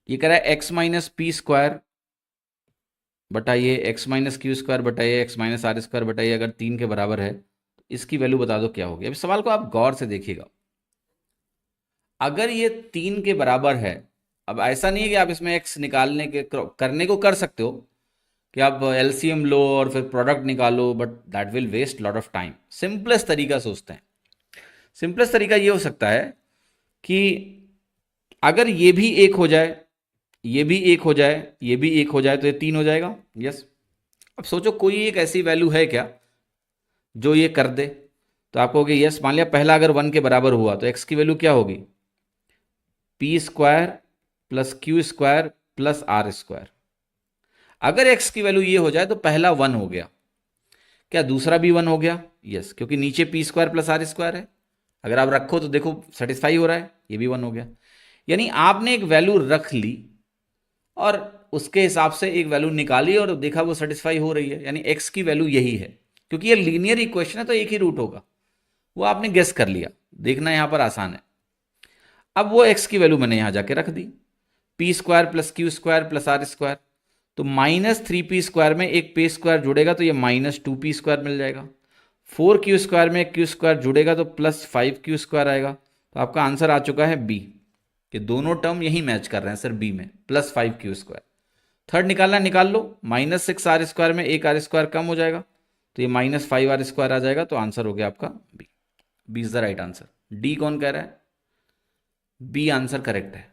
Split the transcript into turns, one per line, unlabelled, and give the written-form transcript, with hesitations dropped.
ये कह रहा है एक्स माइनस पी स्क्वायर बटाइए एक्स माइनस क्यू स्क्वायर बटाइए एक्स माइनस आर स्क्वायर बटाइए अगर 3 के बराबर है तो इसकी वैल्यू बता दो क्या होगी। अब सवाल को आप गौर से देखिएगा। अगर ये 3 के बराबर है, अब ऐसा नहीं है कि आप इसमें एक्स निकालने के करने को कर सकते हो कि आप एलसीएम लो और फिर प्रोडक्ट निकालो, but that will waste lot of time. Simplest तरीका सोचते हैं। सिंपलेस्ट तरीका ये हो सकता है कि अगर ये भी एक हो जाए, ये भी एक हो जाए, ये भी एक हो जाए तो ये 3 हो जाएगा। यस। अब सोचो कोई एक ऐसी वैल्यू है क्या जो ये कर दे। तो आप कहोगे यस, मान लिया पहला अगर 1 के बराबर हुआ तो एक्स की वैल्यू क्या होगी, P square plus Q square plus are square. अगर एक्स की वैल्यू ये हो जाए तो पहला 1 हो गया, क्या दूसरा भी 1 हो गया। यस, क्योंकि नीचे P square plus are square है। अगर आप रखो तो देखो सेटिस्फाई हो रहा है, ये भी 1 हो गया। यानी आपने एक वैल्यू रख ली और उसके हिसाब से एक वैल्यू निकाली और देखा वो सेटिस्फाई हो रही है, यानी एक्स की वैल्यू यही है। क्योंकि ये लीनियर इक्वेशन है तो एक ही रूट होगा, वो आपने गेस कर लिया। देखना यहां पर आसान है। अब वो एक्स की वैल्यू मैंने यहां जाके रख दी, p square plus Q square plus are square. तो -3p² में एक p स्क्वायर जुड़ेगा तो ये -2p² मिल जाएगा। 4q² में q स्क्वायर जुड़ेगा तो +5q² आएगा। तो आपका आंसर आ चुका है बी, कि दोनों टर्म यही मैच कर रहे हैं सर बी में, +5q²। थर्ड निकालना निकाल लो, -6r² में एक r² कम हो जाएगा तो ये -5r² आ जाएगा। तो आंसर हो गया आपका B. B is the right answer. D कौन कह रहा है, बी आंसर करेक्ट है।